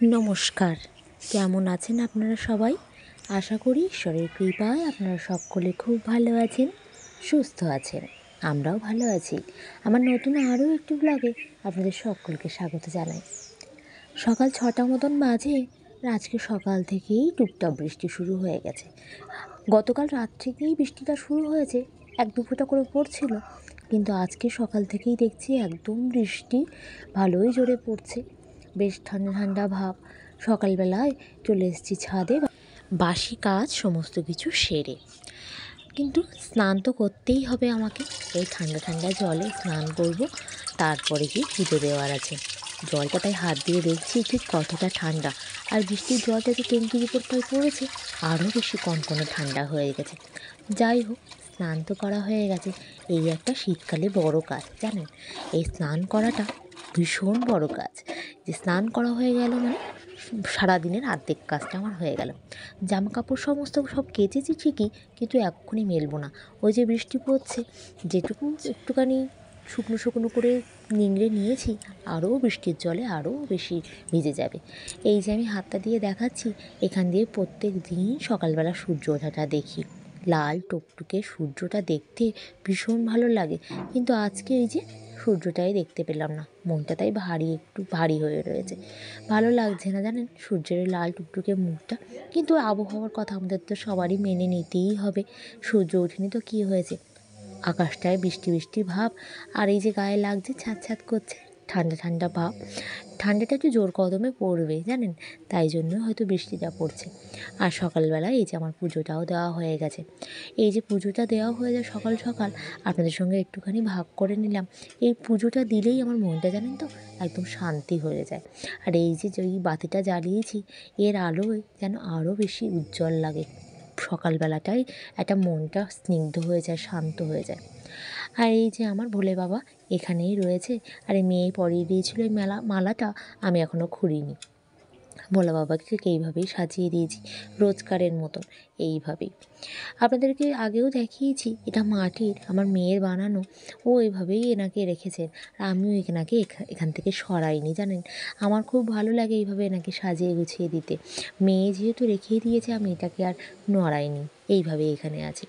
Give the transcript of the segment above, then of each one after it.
নমস্কার। কেমন আছেন আপনারা সবাই? আশা করি ঈশ্বরের কৃপায় আপনারা সকলে খুব ভালো আছেন, সুস্থ আছেন। আমরাও ভালো আছি। আমার নতুন আরও একটি ব্লগে আপনাদের সকলকে স্বাগত জানাই। সকাল 6টা মতন বাজে। আজকে সকাল থেকেই টুপটাপ বৃষ্টি শুরু হয়ে গেছে। গতকাল রাত থেকেই বৃষ্টিটা শুরু হয়েছে, এক দু ফোঁটা করে পড়ছিল, কিন্তু আজকে সকাল থেকেই দেখছি একদম বৃষ্টি ভালোই জোরে পড়ছে। বেশ ঠান্ডা ঠান্ডা ভাব। সকালবেলায় চলে এসেছি ছাদে, বাসি কাজ সমস্ত কিছু সেরে। কিন্তু স্নান তো করতেই হবে আমাকে। এই ঠান্ডা ঠান্ডা জলে স্নান করব, তারপরে কি পুজো দেওয়ার আছে। জলটা তাই হাত দিয়ে দেখছি ঠিক কতটা ঠান্ডা, আর বৃষ্টির জলটা যে ট্যাঙ্কির উপরটায় পড়েছে আরও বেশি কনকনে ঠান্ডা হয়ে গেছে। যাই হোক, স্নান তো করা হয়ে গেছে। এই একটা শীতকালে বড় কাজ, জানেন, এই স্নান করাটা ভীষণ বড় কাজ। যে স্নান করা হয়ে গেল মানে সারাদিনের অর্ধেক কাজটা আমার হয়ে গেল। জামা কাপড় সমস্ত সব কেচেছি ঠিকই, কিন্তু এক্ষুনি মেলবো না। ওই যে বৃষ্টি পড়ছে, যেটুকু একটুখানি শুকনো শুকনো করে নিংড়ে নিয়েছি, আরও বৃষ্টির জলে আরও বেশি ভিজে যাবে। এই যে আমি হাতটা দিয়ে দেখাচ্ছি, এখান দিয়ে প্রত্যেক দিন সকালবেলা সূর্য ওঠাটা দেখি। লাল টুকটুকে সূর্যটা দেখতে ভীষণ ভালো লাগে, কিন্তু আজকে এই যে সূর্যটাই দেখতে পেলাম না। মনটা তাই একটু ভারী হয়ে রয়েছে, ভালো লাগছে না, জানেন, সূর্যের লাল টুকটুকে মুখটা। কিন্তু আবহাওয়ার কথা আমাদের তো সবারই মেনে নিতেই হবে। সূর্য ওঠেনি তো কী হয়েছে, আকাশটায় বৃষ্টি বৃষ্টি ভাব, আর এই যে গায়ে লাগছে ছাদ ছাদ করছে ঠান্ডা ঠান্ডা ভাব। ঠান্ডাটা একটু জোর কদমে পড়বে, জানেন, তাই জন্য হয়তো বৃষ্টিটা পড়ছে। আর সকালবেলায় এই যে আমার পুজোটাও দেওয়া হয়ে গেছে। এই যে পুজোটা দেওয়া হয়ে যায় সকাল সকাল, আপনাদের সঙ্গে একটুখানি ভাগ করে নিলাম। এই পুজোটা দিলেই আমার মনটা, জানেন তো, একদম শান্তি হয়ে যায়। আর এই যে এই বাতিটা জ্বালিয়েছি, এর আলোয় যেন আরও বেশি উজ্জ্বল লাগে। সকালবেলাটাই একটা মনটা স্নিগ্ধ হয়ে যায়, শান্ত হয়ে যায়। আর এই যে আমার ভোলে বাবা এখানেই রয়েছে, আর এই মেয়ে পরিয়ে দিয়েছিল এই মালাটা, আমি এখনও খুলিনি। ভোলা বাবাকে ঠিক এইভাবেই সাজিয়ে দিয়েছি, রোজকারের মতন এইভাবেই। আপনাদেরকে আগেও দেখিয়েছি, এটা মাটির, আমার মেয়ের বানানো। ও এইভাবেই এনাকে রেখেছেন, আর আমিও এনাকে এখান থেকে সরাইনি, জানেন। আমার খুব ভালো লাগে এইভাবে এনাকে সাজিয়ে গুছিয়ে দিতে। মেয়ে যেহেতু রেখেই দিয়েছে, আমি এটাকে আর নড়াইনি, এইভাবেই এখানে আছে।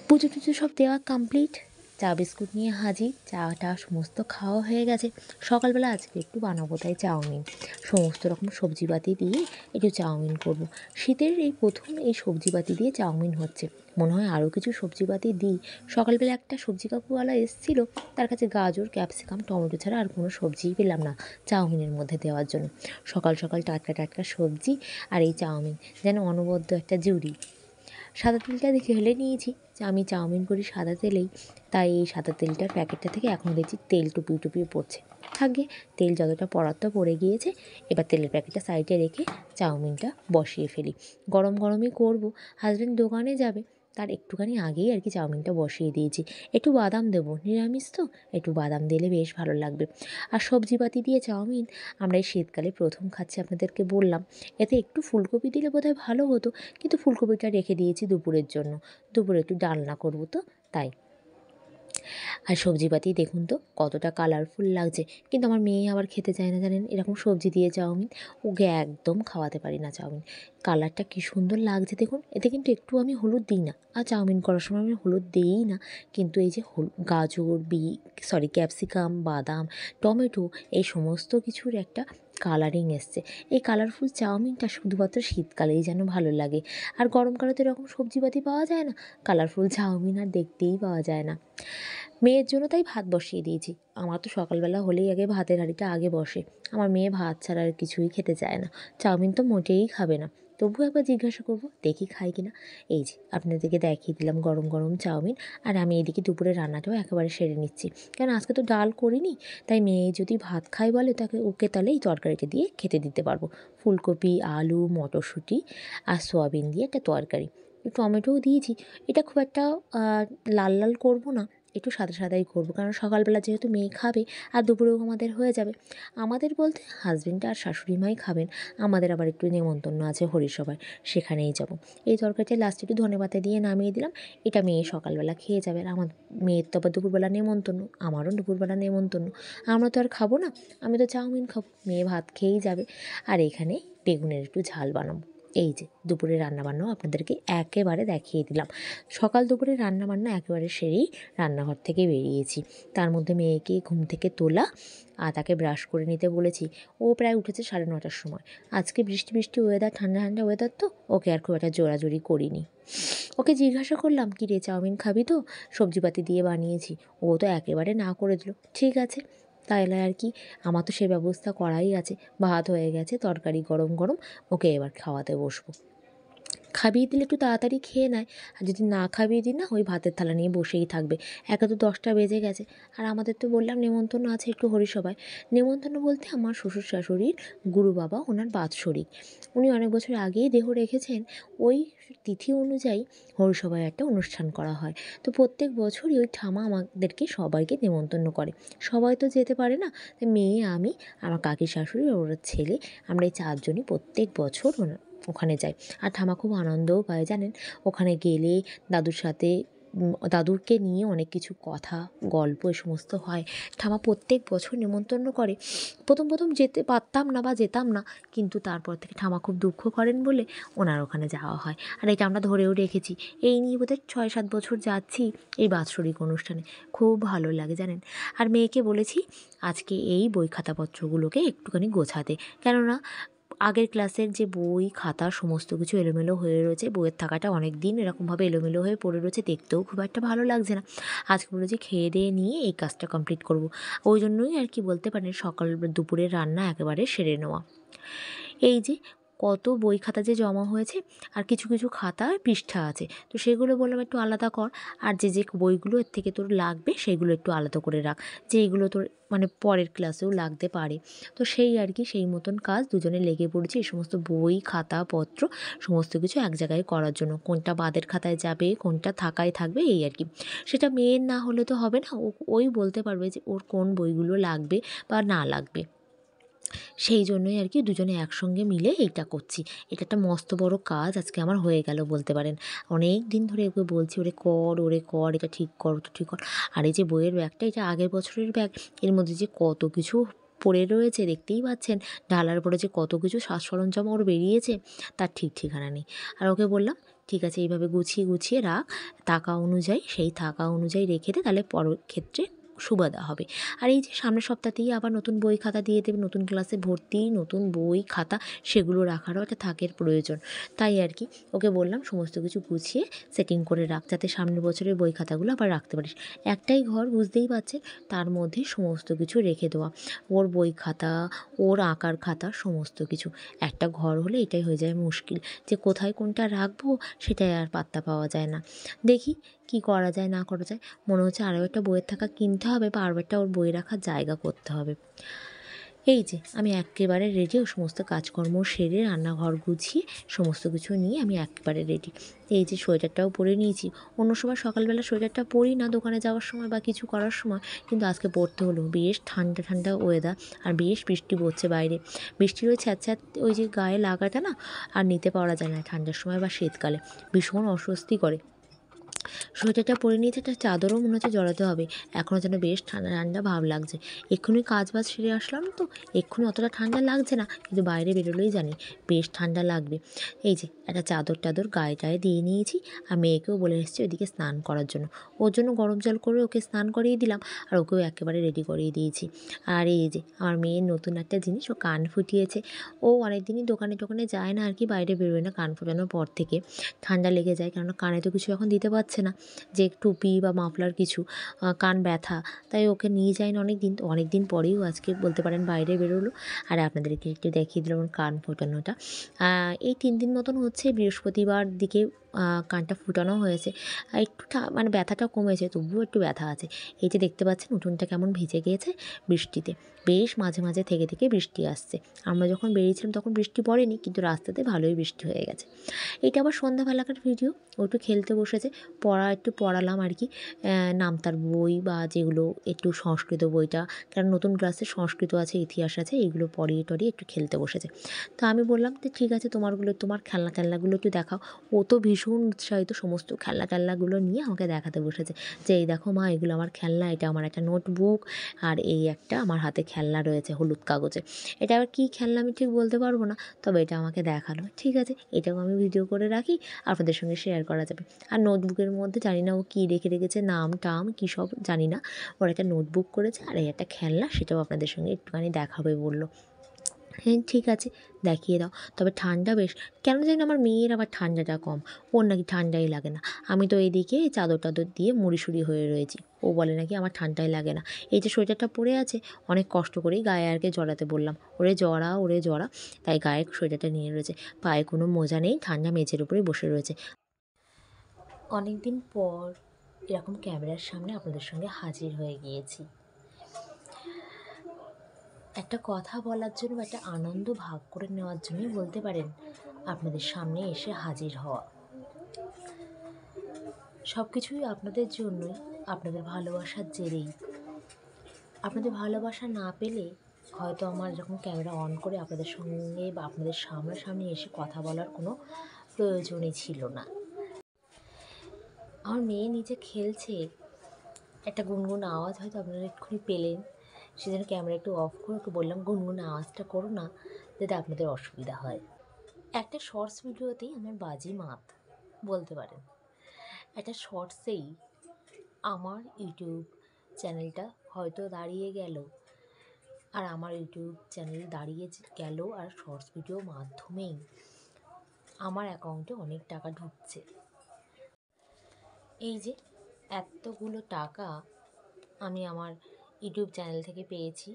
পুজো টুজো সব দেওয়া কমপ্লিট। চা বিস্কুট নিয়ে হাজির, চাটা সমস্ত খাওয়া হয়ে গেছে। সকালবেলা আজকে একটু বানাবো তাই চাউমিন, সমস্ত রকম সবজিপাতি দিয়ে একটু চাউমিন করব। শীতের এই প্রথম এই সবজিপাতি দিয়ে চাউমিন হচ্ছে, মনে হয় আরও কিছু সবজিপাতি দিই। সকালবেলা একটা সবজি কাকুওয়ালা এসেছিলো, তার কাছে গাজর, ক্যাপসিকাম, টমেটো ছাড়া আর কোনো সবজিই পেলাম না চাউমিনের মধ্যে দেওয়ার জন্য। সকাল সকাল টাটকা টাটকা সবজি আর এই চাউমিন, যেন অনবদ্য একটা জুড়ি। সাদা তেলটা দেখে ঢেলে নিয়েছি, যে আমি চাউমিন করি সাদা তেলেই, তাই এই সাদা তেলটার প্যাকেটটা থেকে এখন দেখছি তেল টুপিয়ে টুপিয়ে পড়ছে। থাকবে, তেল যতটা পড়ার তো পড়ে গিয়েছে। এবার তেলের প্যাকেটটা সাইডে রেখে চাউমিনটা বসিয়ে ফেলি। গরম গরমই করব, হাজব্যান্ড দোকানে যাবে, তার একটুখানি আগেই আর কি চাউমিনটা বসিয়ে দিয়েছি। একটু বাদাম দেবো, নিরামিষ তো, একটু বাদাম দিলে বেশ ভালো লাগবে। আর সবজিপাতি দিয়ে চাউমিন আমরা এই শীতকালে প্রথম খাচ্ছি, আপনাদেরকে বললাম। এতে একটু ফুলকপি দিলে বোধহয় ভালো হতো, কিন্তু ফুলকপিটা রেখে দিয়েছি দুপুরের জন্য। দুপুরে একটু ডালনা করব তো, তাই। আর সবজিপাতি দেখুন তো কতটা কালারফুল লাগছে, কিন্তু আমার মেয়ে আবার খেতে চায় না, জানেন, এরকম সবজি দিয়ে চাউমিন। ওকে একদম খাওয়াতে পারি না চাউমিন। কালারটা কী সুন্দর লাগছে দেখুন, এতে কিন্তু একটু আমি হলুদ দিই না, আর চাউমিন করার সময় আমি হলুদ দিই না। কিন্তু এই যে গাজর, ক্যাপসিকাম, বাদাম, টমেটো, এই সমস্ত কিছুর একটা কালারিং এসছে। এই কালারফুল চাউমিনটা শুধুমাত্র শীতকালেই যেন ভালো লাগে। আর গরমকালে তো এরকম সবজিপাতি পাওয়া যায় না, কালারফুল চাউমিন আর দেখতেই পাওয়া যায় না। মেয়ের জন্য তাই ভাত বসিয়ে দিয়েছি। আমার তো সকালবেলা হলেই আগে ভাতের হাঁড়িটা আগে বসে। আমার মেয়ে ভাত ছাড়া আর কিছুই খেতে চায় না, চাউমিন তো মোটেই খাবে না। তবুও একবার জিজ্ঞাসা করবো, দেখি খাই কিনা। এই যে আপনাদেরকে দেখিয়ে দিলাম গরম গরম চাউমিন, আর আমি এদিকে দুপুরে রান্নাটাও একেবারে সেরে নিচ্ছি, কারণ আজকে তো ডাল করিনি। তাই মেয়ে যদি ভাত খায় বলে, ওকে তাহলে এই তরকারিটা দিয়ে খেতে দিতে পারবো। ফুলকপি, আলু, মটরশুঁটি আর সয়াবিন দিয়ে একটা তরকারি, টমেটোও দিয়েছি। এটা খুব একটা লাল লাল করব না, একটু সাদা সাদাই করবো, কারণ সকালবেলা যেহেতু মেয়ে খাবে আর দুপুরেও আমাদের হয়ে যাবে। আমাদের বলতে হাজবেন্ড আর শাশুড়ি মাই খাবেন, আমাদের আবার একটু নেমন্তন্ন আছে হরিসভায়, সেখানেই যাব। এই তরকারিটা লাস্টে একটু ধনেপাতা দিয়ে নামিয়ে দিলাম, এটা মেয়ে সকালবেলা খেয়ে যাবে। আর আমার মেয়ের তো আবার দুপুরবেলা নেমন্তন্ন, আমারও দুপুরবেলা নেমন্তন্ন। আমরা তো আর খাবো না, আমি তো চাউমিন খাবো, মেয়ে ভাত খেয়েই যাবে। আর এখানে বেগুনের একটু ঝাল বানাবো। এই যে দুপুরে রান্নাবান্নাও আপনাদেরকে একেবারে দেখিয়ে দিলাম। সকাল দুপুরে রান্নাবান্না একেবারে সেরেই রান্নাঘর থেকে বেরিয়েছি। তার মধ্যে মেয়েকে ঘুম থেকে তোলা আর তাকে ব্রাশ করে নিতে বলেছি। ও প্রায় উঠেছে 9:30টার সময়। আজকে বৃষ্টি বৃষ্টি ওয়েদার, ঠান্ডা ঠান্ডা ওয়েদার, তো ওকে আর খুব একটা জোরাজোরি করিনি। ওকে জিজ্ঞাসা করলাম, কী রে চাউমিন খাবি তো, সবজিপাতি দিয়ে বানিয়েছি। ও তো একেবারে না করে দিল। ঠিক আছে, তাইলে আর কি, আমার তো সে ব্যবস্থা করাই আছে। ভাত হয়ে গেছে, তরকারি গরম গরম, ওকে এবার খাওয়াতে বসবো। খাইয়ে দিলে একটু তাড়াতাড়ি খেয়ে নেয়, আর যদি না খাইয়ে দিই না, ওই ভাতের থালা নিয়ে বসেই থাকবে। একে তো 10টা বেজে গেছে। আর আমাদের তো বললাম নেমন্তন্ন আছে একটু হরিসভায়। নেমন্তন্ন বলতে আমার শ্বশুর শাশুড়ির গুরু বাবা, ওনার বাৎসরিক, উনি অনেক বছর আগেই দেহ রেখেছেন। ওই তিথি অনুযায়ী হরিসভায় একটা অনুষ্ঠান করা হয়। তো প্রত্যেক বছরই ওই ঠামা আমাদেরকে সবাইকে নেমন্তন্ন করে। সবাই তো যেতে পারে না, তাই মেয়ে, আমি, আমার কাকির শাশুড়ি আর ওর ছেলে, আমরা এই 4জনই প্রত্যেক বছর ওখানে যাই। আর ঠামা খুব আনন্দও পায় জানেন। ওখানে গেলে দাদুর সাথে দাদুরকে নিয়ে অনেক কিছু কথা গল্প এ সমস্ত হয়। ঠামা প্রত্যেক বছর নেমন্তন্ন করে। প্রথম যেতে পারতাম না বা যেতাম না, কিন্তু তারপর থেকে ঠামা খুব দুঃখ করেন বলে ওনার ওখানে যাওয়া হয়। আর এটা আমরা ধরেও রেখেছি। এই নিয়ে বোধহয় 6-7 বছর যাচ্ছি এই বাৎসরিক অনুষ্ঠানে। খুব ভালো লাগে জানেন। আর মেয়েকে বলেছি আজকে এই বই খাতাপত্রগুলোকে একটুখানি গোছাতে, কেননা আগের ক্লাসের যে বই খাতা সমস্ত কিছু এলোমেলো হয়ে রয়েছে। বইয়ের থাকাটা অনেক দিন এরকমভাবে এলোমেলো হয়ে পড়ে রয়েছে, দেখতেও খুব একটা ভালো লাগছে না। আজকে বলেছি খেয়ে দিয়ে নিয়ে এই কাজটা কমপ্লিট করব। ওই জন্যই আর কি বলতে পারেন সকাল দুপুরের রান্না একেবারে সেরে নেওয়া। এই যে কত বই খাতা যে জমা হয়েছে, আর কিছু কিছু খাতায় পৃষ্ঠা আছে, তো সেগুলো বললাম একটু আলাদা কর। আর যে যে বইগুলো এর থেকে তোর লাগবে সেগুলো একটু আলাদা করে রাখ, যে এইগুলো তোর মানে পরের ক্লাসেও লাগতে পারে। তো সেই আর কি, সেই মতন কাজ দুজনে লেগে পড়েছি এই সমস্ত বই খাতা পত্র সমস্ত কিছু এক জায়গায় করার জন্য। কোনটা বাদের খাতায় যাবে, কোনটা থাকায় থাকবে, এই আর কি। সেটা মেয়ের না হলে তো হবে না, ওই বলতে পারবে যে ওর কোন বইগুলো লাগবে বা না লাগবে। সেই জন্যই আর কি দুজনে একসঙ্গে মিলে এইটা করছি। এটা একটা মস্ত বড় কাজ আজকে আমার হয়ে গেল বলতে পারেন। অনেক দিন ধরে ওকে বলছি, ওরে কর, ওরে কর, এটা ঠিক কর, ওটা ঠিক কর। আর এই যে বইয়ের ব্যাগটা, এটা আগের বছরের ব্যাগ, এর মধ্যে যে কত কিছু পড়ে রয়েছে দেখতেই পাচ্ছেন। ঢালার পরে যে কত কিছু সাজ সরঞ্জাম ওর বেরিয়েছে, তার ঠিক ঠিকানা নেই। আর ওকে বললাম, ঠিক আছে এইভাবে গুছিয়ে গুছিয়ে রাখ, টাকা অনুযায়ী, সেই টাকা অনুযায়ী রেখে দে, তাহলে পরের ক্ষেত্রে সুবিধা হবে। আর এই যে সামনের সপ্তাহতেই আবার নতুন বই খাতা দিয়ে দেবে, নতুন ক্লাসে ভর্তি, নতুন বই খাতা, সেগুলো রাখারও একটা থাকের প্রয়োজন। তাই আর কি ওকে বললাম সমস্ত কিছু গুছিয়ে সেটিং করে রাখ, যাতে সামনের বছরের বই খাতাগুলো আবার রাখতে পারিস। একটাই ঘর বুঝতেই পারছেন, তার মধ্যে সমস্ত কিছু রেখে দেওয়া, ওর বই খাতা, ওর আঁকার খাতা, সমস্ত কিছু। একটা ঘর হলে এটাই হয়ে যায় মুশকিল, যে কোথায় কোনটা রাখবো সেটাই আর পাত্তা পাওয়া যায় না। দেখি কি করা যায় না করা যায়। মনে হচ্ছে আরও একটা বইয়ের থাকা কিনতে হবে, বা আরও একটা ওর বই রাখার জায়গা করতে হবে। এই যে আমি একেবারে রেডি, ও সমস্ত কাজকর্ম সেরে রান্নাঘর গুছিয়ে সমস্ত কিছু নিয়ে আমি একেবারে রেডি। এই যে সোয়েটারটাও পরে নিয়েছি। অন্য সময় সকালবেলা সোয়েটারটা পরি না দোকানে যাওয়ার সময় বা কিছু করার সময়, কিন্তু আজকে পরতে হলো। বেশ ঠান্ডা ঠান্ডা ওয়েদার, আর বেশ বৃষ্টি পড়ছে বাইরে। বৃষ্টির ওই ছ্যাঁত ওই যে গায়ে লাগাটা না আর নিতে পারা যায় না ঠান্ডার সময় বা শীতকালে, ভীষণ অস্বস্তি করে। সোয়েটারটা পরে নিয়েছে, একটা চাদরও মনে হচ্ছে জড়াতে হবে। এখনও যেন বেশ ঠান্ডা ঠান্ডা ভাব লাগছে। এক্ষুনি কাজ বাজ সেরে আসলাম তো, এক্ষুনি অতটা ঠান্ডা লাগছে না, কিন্তু বাইরে বেরোলেই জানি বেশ ঠান্ডা লাগবে। এই যে একটা চাদর টাদর গায়ে টায়ে দিয়ে নিয়েছি, আর মেয়েকেও বলে এসেছি ওইদিকে স্নান করার জন্য। ওর জন্য গরম জল করে ওকে স্নান করিয়ে দিলাম, আর ওকেও একেবারে রেডি করিয়ে দিয়েছি। আর এই যে আমার মেয়ের নতুন একটা জিনিস, ও কান ফুটিয়েছে। ও অনেক দিনই দোকানে টোকানে যায় না আর কি, বাইরে বেরোয় না কান ফোটানোর পর থেকে। ঠান্ডা লেগে যায়, কেননা কানে তো কিছু এখন দিতে পারছে না, যে টুপি বা মাফলার কিছু, কান ব্যথা, তাই ওকে নিয়ে যাই না অনেক দিন পরেই ও আজকে বলতে পারেন বাইরে বেরোলো। আর আপনাদেরকে একটু দেখিয়ে দিলাম ওর কান ফোটানোটা। এই 3 দিন মতন হচ্ছে, বৃহস্পতিবার দিকে কানটা ফুটানো হয়েছে, আর একটু মানে ব্যথাটা কমেছে, তবুও একটু ব্যথা আছে। এই যে দেখতে পাচ্ছেন উঠোনটা কেমন ভিজে গিয়েছে বৃষ্টিতে, বেশ মাঝে মাঝে থেকে থেকে বৃষ্টি আসছে। আমরা যখন বেরিয়েছিলাম তখন বৃষ্টি পড়েনি, কিন্তু রাস্তাতে ভালোই বৃষ্টি হয়ে গেছে। এটা আবার সন্ধ্যাবেলাকার ভিডিও। ও একটু খেলতে বসেছে, একটু পড়ালাম আর কি, নামতার বই বা যেগুলো একটু সংস্কৃত বইটা, কারণ নতুন ক্লাসে সংস্কৃত আছে, ইতিহাস আছে, এইগুলো পড়িয়ে টড়িয়ে একটু খেলতে বসেছে। তো আমি বললাম যে ঠিক আছে, তোমার খেলনাগুলো একটু দেখাও। ও তো ভীষণ উৎসাহিত, সমস্ত খেলনাগুলো নিয়ে আমাকে দেখাতে বসেছে যে এই দেখো মা, এগুলো আমার খেলনা, এটা আমার একটা নোটবুক, আর এই একটা আমার হাতে খেলনা রয়েছে হলুদ কাগজে। এটা আবার কী খেলনা আমি ঠিক বলতে পারবো না, তবে এটা আমাকে দেখালো। ঠিক আছে, এটাও আমি ভিডিও করে রাখি, আপনাদের সঙ্গে শেয়ার করা যাবে। আর নোটবুকের মধ্যে জানি না ও কী রেখে রেখেছে, নাম টাম কী সব জানি না, ওর একটা নোটবুক করেছে আর এই একটা খেলনা, সেটাও আপনাদের সঙ্গে একটুখানি দেখাবে বললো। হ্যাঁ ঠিক আছে, দেখিয়ে দাও। তবে ঠান্ডা বেশ, কেন জানি না আমার মেয়ের আবার ঠান্ডাটা কম, ওর নাকি ঠান্ডাই লাগে না। আমি তো এইদিকে চাদর টাদর দিয়ে মুড়িসুড়ি হয়ে রয়েছি, ও বলে নাকি আমার ঠান্ডাই লাগে না। এই যে সোয়েটারটা পরে আছে, অনেক কষ্ট করেই গায়ে আরকে জড়াতে বললাম, ওরে জড়া, তাই গায়ে সোয়েটারটা নিয়ে রয়েছে। পায়ে কোনো মোজা নেই, ঠান্ডা মেঝের উপরেই বসে রয়েছে। অনেক দিন পর এরকম ক্যামেরার সামনে আপনাদের সঙ্গে হাজির হয়ে গিয়েছি, একটা কথা বলার জন্য, একটা আনন্দ ভাগ করে নেওয়ার জন্যই বলতে পারেন আপনাদের সামনে এসে হাজির হওয়া। সব কিছুই আপনাদের জন্যই, আপনাদের ভালোবাসার জেরেই। আপনাদের ভালোবাসা না পেলে হয়তো আমার এরকম ক্যামেরা অন করে আপনাদের সঙ্গে বা আপনাদের সামনাসামনি এসে কথা বলার কোনো প্রয়োজনই ছিল না। আমার মেয়ে নিচে খেলছে, একটা গুনগুন আওয়াজ হয়তো আপনারা এক্ষুনি পেলেন, সেজন্য ক্যামেরা একটু অফ করে ওকে বললাম গুনগুন আওয়াজটা করো না, যাতে আপনাদের অসুবিধা হয়। একটা শর্টস ভিডিওতেই আমার বাজি মাত বলতে পারেন, একটা শর্টসেই আমার ইউটিউব চ্যানেলটা হয়তো দাঁড়িয়ে গেল, আর আমার ইউটিউব চ্যানেল দাঁড়িয়ে গেল, আর শর্টস ভিডিওর মাধ্যমেই আমার অ্যাকাউন্টে অনেক টাকা ঢুকছে। এই যে এতগুলো টাকা আমি আমার ইউটিউব চ্যানেল থেকে পেয়েছি,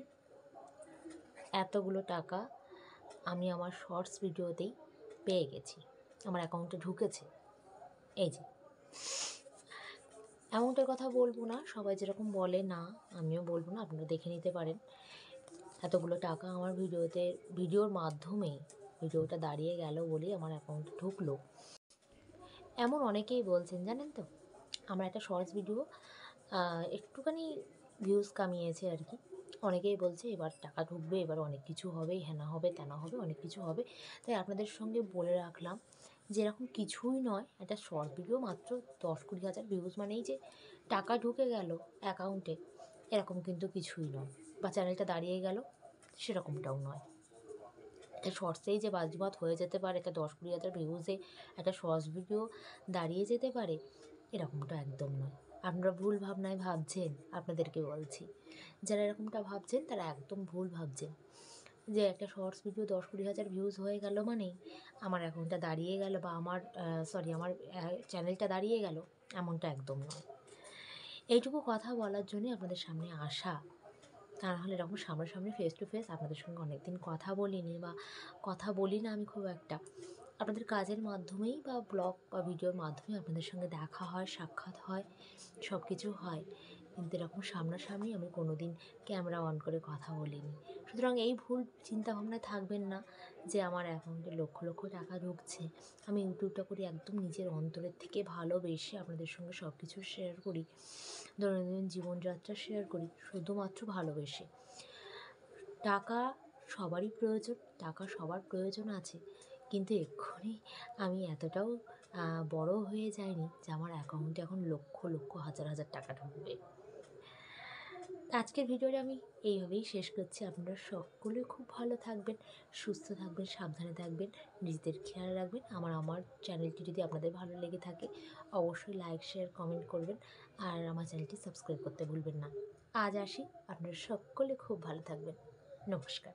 এতগুলো টাকা আমি আমার শর্টস ভিডিওতেই পেয়ে গেছি, আমার অ্যাকাউন্টে ঢুকেছে। এই যে অ্যামাউন্টের কথা বলবো না, সবাই যেরকম বলে না, আমিও বলবো না, আপনারা দেখে নিতে পারেন। এতগুলো টাকা আমার ভিডিওর মাধ্যমেই ভিডিওটা দাঁড়িয়ে গেল বলেই আমার অ্যাকাউন্টে ঢুকলো। এমন অনেকেই বলছেন জানেন তো, আমার একটা শর্টস ভিডিও একটুখানি ভিউজ কামিয়েছে আর কি। অনেকেই বলছে এবার টাকা ঢুকবে, এবার অনেক কিছু হবে, হেনা হবে তেনা হবে, অনেক কিছু হবে। তাই আপনাদের সঙ্গে বলে রাখলাম যে এরকম কিছুই নয়, একটা শর্ট ভিডিও মাত্র 10-20 হাজার ভিউজ মানেই যে টাকা ঢুকে গেল অ্যাকাউন্টে, এরকম কিন্তু কিছুই নয়, বা চ্যানেলটা দাঁড়িয়ে গেল সেরকমটাও নয়। একটা শর্টসেই যে বাজিমাত হয়ে যেতে পারে, একটা 10-20 হাজার ভিউজে একটা শর্টস ভিডিও দাঁড়িয়ে যেতে পারে, এরকমটা একদম নয়। আপনারা ভুল ভাবনায় ভাবছেন, আপনাদেরকে বলছি, যারা এরকমটা ভাবছেন তারা একদম ভুল ভাবছেন যে একটা শর্টস ভিডিও 10-20 হাজার ভিউজ হয়ে গেল মানেই আমার অ্যাকাউন্টটা দাঁড়িয়ে গেল, বা আমার আমার চ্যানেলটা দাঁড়িয়ে গেল, এমনটা একদম নয়। এইটুকু কথা বলার জন্যই আপনাদের সামনে আসা, তা নাহলে এরকম সামনাসামনি ফেস টু ফেস আপনাদের সঙ্গে অনেক দিন কথা বলিনি, বা কথা বলি না আমি খুব একটা। আপনাদের কাজের মাধ্যমেই বা ব্লগ বা ভিডিওর মাধ্যমেই আপনাদের সঙ্গে দেখা হয়, সাক্ষাৎ হয়, সব কিছু হয়, কিন্তু এরকম সামনাসামনি আমি কোনো দিন ক্যামেরা অন করে কথা বলিনি। সুতরাং এই ভুল চিন্তাভাবনায় থাকবেন না যে আমার অ্যাকাউন্টে লক্ষ লক্ষ টাকা ঢুকছে। আমি ইউটিউবটা করি একদম নিজের অন্তরের থেকে ভালোবেসে, আপনাদের সঙ্গে সব কিছু শেয়ার করি, দৈনন্দিন জীবনযাত্রা শেয়ার করি শুধুমাত্র ভালোবেসে। টাকা সবারই প্রয়োজন, টাকা সবার প্রয়োজন আছে, কিন্তু এক্ষুনি আমি এতটাও বড় হয়ে যায়নি যে আমার অ্যাকাউন্টে এখন লক্ষ লক্ষ হাজার হাজার টাকা ঢুকবে। আজকের ভিডিওটা আমি এইভাবেই শেষ করছি। আপনারা সকলে খুব ভালো থাকবেন, সুস্থ থাকবেন, সাবধানে থাকবেন, নিজেদের খেয়াল রাখবেন। আমার চ্যানেলটি যদি আপনাদের ভালো লেগে থাকে অবশ্যই লাইক শেয়ার কমেন্ট করবেন, আর আমার চ্যানেলটি সাবস্ক্রাইব করতে ভুলবেন না। আজ আসি, আপনারা সকলে খুব ভালো থাকবেন। নমস্কার।